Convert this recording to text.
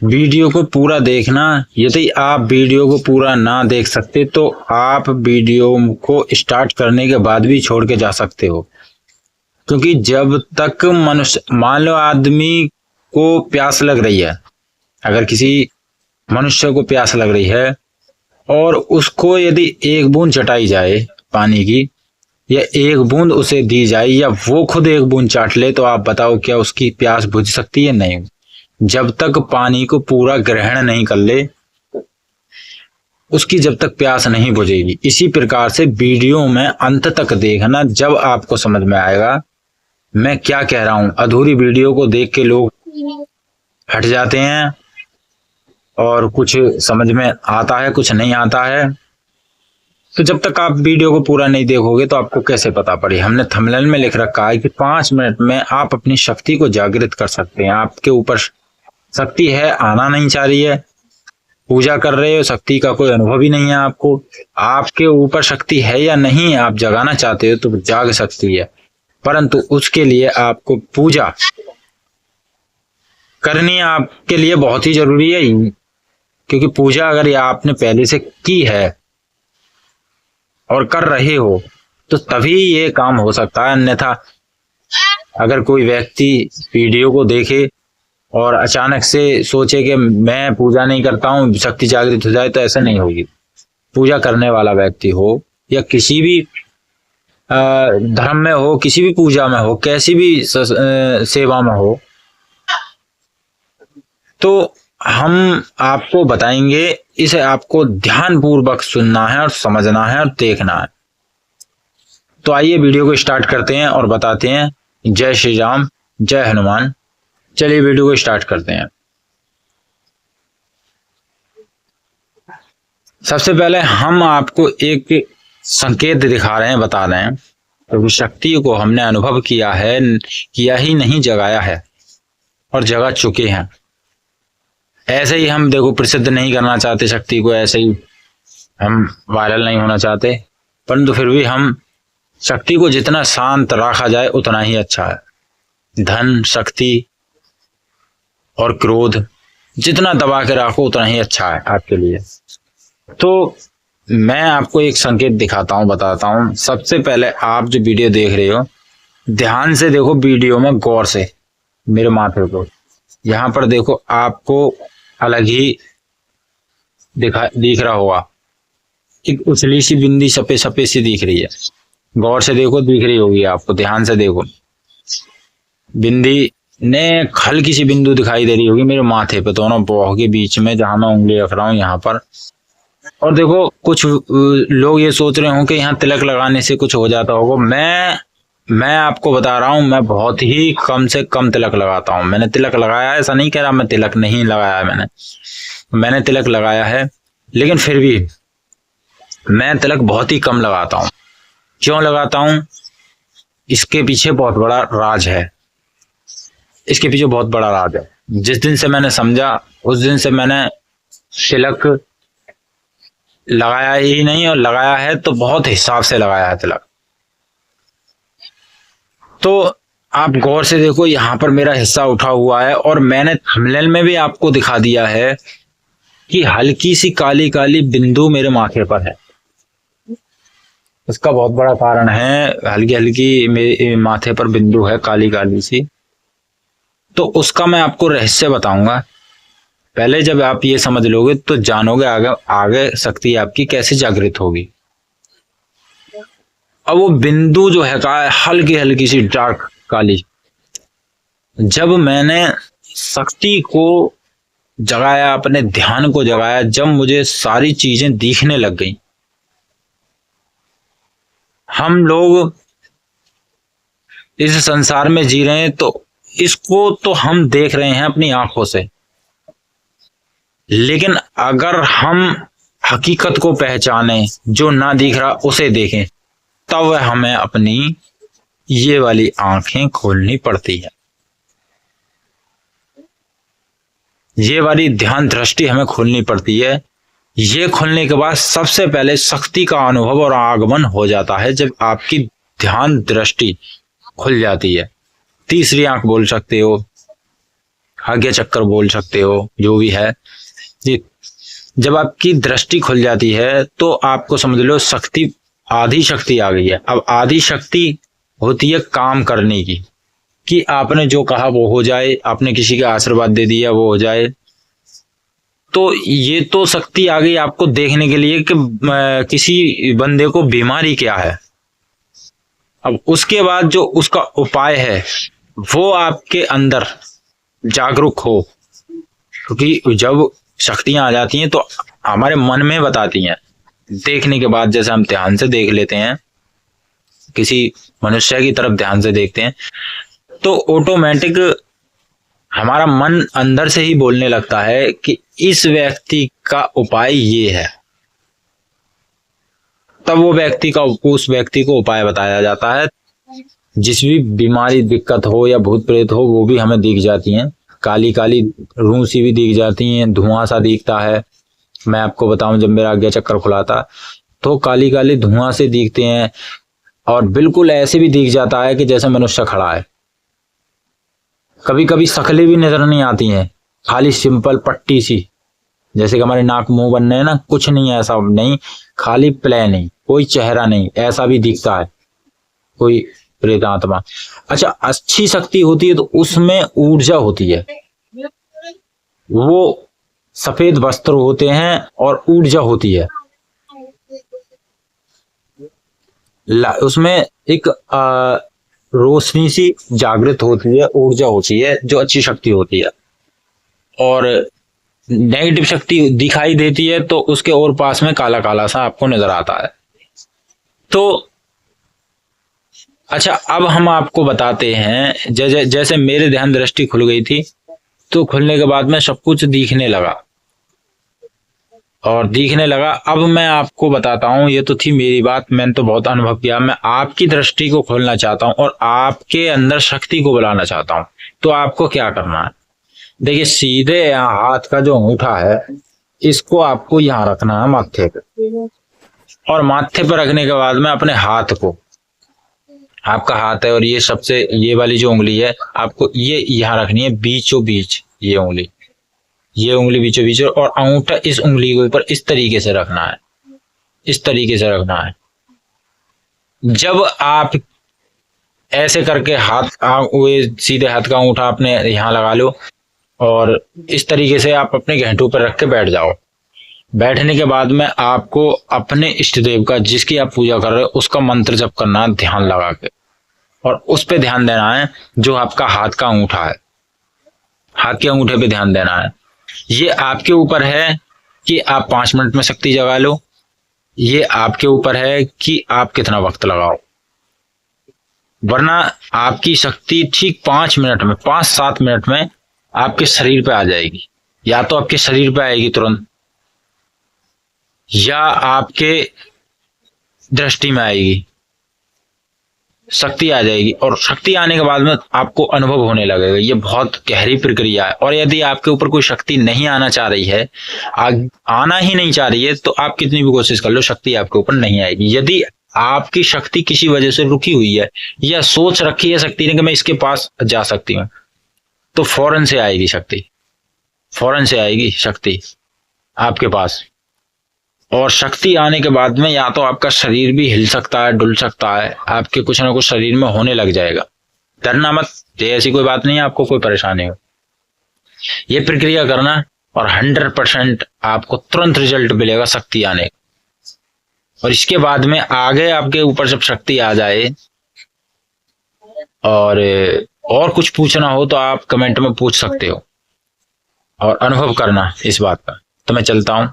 Video को पूरा देखना। यदि आप वीडियो को पूरा ना देख सकते तो आप वीडियो को स्टार्ट करने के बाद भी छोड़ के जा सकते हो, क्योंकि जब तक मनुष्य, मान लो आदमी को प्यास लग रही है, अगर किसी मनुष्य को प्यास लग रही है और उसको यदि एक बूंद चटाई जाए पानी की, या एक बूंद उसे दी जाए, या वो खुद एक बूंद चाट ले, तो आप बताओ क्या उसकी प्यास बुझ सकती है? नहीं। जब तक पानी को पूरा ग्रहण नहीं कर ले, उसकी जब तक प्यास नहीं बुझेगी। इसी प्रकार से वीडियो में अंत तक देखना, जब आपको समझ में आएगा मैं क्या कह रहा हूं। अधूरी वीडियो को देख के लोग हट जाते हैं और कुछ समझ में आता है, कुछ नहीं आता है। तो जब तक आप वीडियो को पूरा नहीं देखोगे तो आपको कैसे पता पड़े। हमने थंबनेल में लिख रखा है कि 5 मिनट में आप अपनी शक्ति को जागृत कर सकते हैं। आपके ऊपर शक्ति है, आना नहीं चाह रही है, पूजा कर रहे हो, शक्ति का कोई अनुभव ही नहीं है आपको। आपके ऊपर शक्ति है या नहीं, आप जगाना चाहते हो तो जाग सकती है, परंतु उसके लिए आपको पूजा करनी आपके लिए बहुत ही जरूरी है। क्योंकि पूजा अगर आपने पहले से की है और कर रहे हो तो तभी ये काम हो सकता है। अन्यथा अगर कोई व्यक्ति वीडियो को देखे और अचानक से सोचे कि मैं पूजा नहीं करता हूं, शक्ति जागृत हो जाए, तो ऐसा नहीं होगी। पूजा करने वाला व्यक्ति हो या किसी भी धर्म में हो, किसी भी पूजा में हो, कैसी भी सेवा में हो, तो हम आपको बताएंगे। इसे आपको ध्यान पूर्वक सुनना है और समझना है और देखना है। तो आइए वीडियो को स्टार्ट करते हैं और बताते हैं। जय श्री राम, जय हनुमान। चलिए वीडियो को स्टार्ट करते हैं। सबसे पहले हम आपको एक संकेत दिखा रहे हैं, बता रहे हैं, क्योंकि शक्ति को हमने अनुभव किया है, किया ही नहीं जगाया है और जगा चुके हैं। ऐसे ही हम देखो प्रसिद्ध नहीं करना चाहते शक्ति को, ऐसे ही हम वायरल नहीं होना चाहते, परंतु फिर भी हम शक्ति को जितना शांत रखा जाए उतना ही अच्छा है। धन, शक्ति और क्रोध जितना दबा के रखो उतना ही अच्छा है आपके लिए। तो मैं आपको एक संकेत दिखाता हूं, बताता हूं। सबसे पहले आप जो वीडियो देख रहे हो, ध्यान से देखो वीडियो में, गौर से मेरे माथे को, यहां पर देखो, आपको अलग ही दिख रहा होगा, एक उछली सी बिंदी सफेद सफेद सी दिख रही है। गौर से देखो, दिख रही होगी आपको, ध्यान से देखो। बिंदी ने हल्की सी बिंदु दिखाई दे रही होगी मेरे माथे पे, दोनों बाहों के बीच में, जहां मैं उंगली रख रहा हूं यहाँ पर। और देखो, कुछ लोग ये सोच रहे हो कि यहाँ तिलक लगाने से कुछ हो जाता होगा। मैं आपको बता रहा हूं, मैं बहुत ही कम से कम तिलक लगाता हूं। मैंने तिलक लगाया है, ऐसा नहीं कह रहा मैं तिलक नहीं लगाया है, मैंने तिलक लगाया है, लेकिन फिर भी मैं तिलक बहुत ही कम लगाता हूं। क्यों लगाता हूं? इसके पीछे बहुत बड़ा राज है। इसके पीछे बहुत बड़ा राज है। जिस दिन से मैंने समझा, उस दिन से मैंने तिलक लगाया ही नहीं, और लगाया है तो बहुत हिसाब से लगाया है तिलक। तो आप गौर से देखो, यहां पर मेरा हिस्सा उठा हुआ है, और मैंने थंबनेल में भी आपको दिखा दिया है कि हल्की सी काली काली बिंदु मेरे माथे पर है। इसका बहुत बड़ा कारण है, हल्की हल्की मेरे माथे पर बिंदु है, काली काली सी। तो उसका मैं आपको रहस्य बताऊंगा। पहले जब आप ये समझ लोगे तो जानोगे आगे शक्ति आपकी कैसे जागृत होगी। अब वो बिंदु जो है हल्की हल्की सी डार्क काली, जब मैंने शक्ति को जगाया, अपने ध्यान को जगाया, जब मुझे सारी चीजें दिखने लग गई। हम लोग इस संसार में जी रहे हैं तो इसको तो हम देख रहे हैं अपनी आंखों से, लेकिन अगर हम हकीकत को पहचाने, जो ना दिख रहा उसे देखें, तब हमें अपनी ये वाली आंखें खोलनी पड़ती है। ये वाली ध्यान दृष्टि हमें खोलनी पड़ती है। ये खोलने के बाद सबसे पहले शक्ति का अनुभव और आगमन हो जाता है, जब आपकी ध्यान दृष्टि खुल जाती है। तीसरी आंख बोल सकते हो, आज्ञा चक्र बोल सकते हो, जो भी है। ये जब आपकी दृष्टि खुल जाती है तो आपको समझ लो शक्ति, आधी शक्ति आ गई है। अब आधी शक्ति होती है काम करने की, कि आपने जो कहा वो हो जाए, आपने किसी का आशीर्वाद दे दिया वो हो जाए। तो ये तो शक्ति आ गई आपको देखने के लिए कि किसी बंदे को बीमारी क्या है। अब उसके बाद जो उसका उपाय है वो आपके अंदर जागरूक हो, क्योंकि जब शक्तियां आ जाती हैं तो हमारे मन में बताती हैं। देखने के बाद जैसे हम ध्यान से देख लेते हैं, किसी मनुष्य की तरफ ध्यान से देखते हैं, तो ऑटोमेटिक हमारा मन अंदर से ही बोलने लगता है कि इस व्यक्ति का उपाय ये है। तब उस व्यक्ति को उपाय बताया जाता है। जिस भी बीमारी दिक्कत हो या भूत प्रेत हो वो भी हमें दिख जाती हैं, काली काली रूह सी भी दिख जाती हैं, धुआं सा दिखता है। मैं आपको बताऊं, जब मेरा आज्ञा चक्र खुला था तो काली काली धुआं से दिखते हैं, और बिल्कुल ऐसे भी दिख जाता है कि जैसे मनुष्य खड़ा है। कभी कभी शक्लें भी नजर नहीं आती हैं, खाली सिंपल पट्टी सी, जैसे कि हमारे नाक मुंह बनने हैं ना, कुछ नहीं, ऐसा नहीं, खाली प्लेन ही, कोई चेहरा नहीं, ऐसा भी दिखता है कोई प्रेत आत्मा। अच्छा, अच्छी शक्ति होती है तो उसमें ऊर्जा होती है, वो सफेद वस्त्र होते हैं और ऊर्जा होती है। उसमें एक रोशनी सी जागृत होती है, ऊर्जा होती है, जो अच्छी शक्ति होती है। और नेगेटिव शक्ति दिखाई देती है तो उसके और पास में काला काला सा आपको नजर आता है। तो अच्छा, अब हम आपको बताते हैं, जैसे मेरे ध्यान दृष्टि खुल गई थी, तो खुलने के बाद में सब कुछ दिखने लगा और दिखने लगा। अब मैं आपको बताता हूं, ये तो थी मेरी बात, मैंने तो बहुत अनुभव किया। मैं आपकी दृष्टि को खोलना चाहता हूं और आपके अंदर शक्ति को बुलाना चाहता हूं। तो आपको क्या करना है, देखिए, सीधे यहाँ हाथ का जो अंगूठा है इसको आपको यहाँ रखना है माथे पे, और माथे पर रखने के बाद में अपने हाथ को, आपका हाथ है और ये वाली जो उंगली है आपको ये यहाँ रखनी है बीचों बीच, ये उंगली बीचों बीच, और अंगूठा इस उंगली के ऊपर इस तरीके से रखना है, इस तरीके से रखना है। जब आप ऐसे करके सीधे हाथ का अंगूठा अपने यहाँ लगा लो और इस तरीके से आप अपने घेंटू पर रख के बैठ जाओ। बैठने के बाद में आपको अपने इष्ट देव का, जिसकी आप पूजा कर रहे हो, उसका मंत्र जप करना है ध्यान लगा के, और उस पे ध्यान देना है जो आपका हाथ का अंगूठा है, हाथ के अंगूठे पे ध्यान देना है। ये आपके ऊपर है कि आप 5 मिनट में शक्ति जगा लो, ये आपके ऊपर है कि आप कितना वक्त लगाओ, वरना आपकी शक्ति ठीक 5-7 मिनट में आपके शरीर पे आ जाएगी। या तो आपके शरीर पे आएगी तुरंत, या आपके दृष्टि में आएगी, शक्ति आ जाएगी। और शक्ति आने के बाद में आपको अनुभव होने लगेगा। ये बहुत गहरी प्रक्रिया है। और यदि आपके ऊपर कोई शक्ति नहीं आना चाह रही है, आना ही नहीं चाह रही है, तो आप कितनी भी कोशिश कर लो, शक्ति आपके ऊपर नहीं आएगी। यदि आपकी शक्ति किसी वजह से रुकी हुई है या सोच रखी है शक्ति ने कि मैं इसके पास जा सकती हूँ, तो फौरन से आएगी शक्ति, फौरन से आएगी शक्ति आपके पास। और शक्ति आने के बाद में या तो आपका शरीर भी हिल सकता है, डुल सकता है, आपके कुछ ना कुछ शरीर में होने लग जाएगा। डरना मत, ये ऐसी कोई बात नहीं है आपको कोई परेशानी हो। ये प्रक्रिया करना और 100% आपको तुरंत रिजल्ट मिलेगा शक्ति आने का। और इसके बाद में आगे आपके ऊपर जब शक्ति आ जाए और कुछ पूछना हो तो आप कमेंट में पूछ सकते हो और अनुभव करना इस बात का। तो मैं चलता हूं।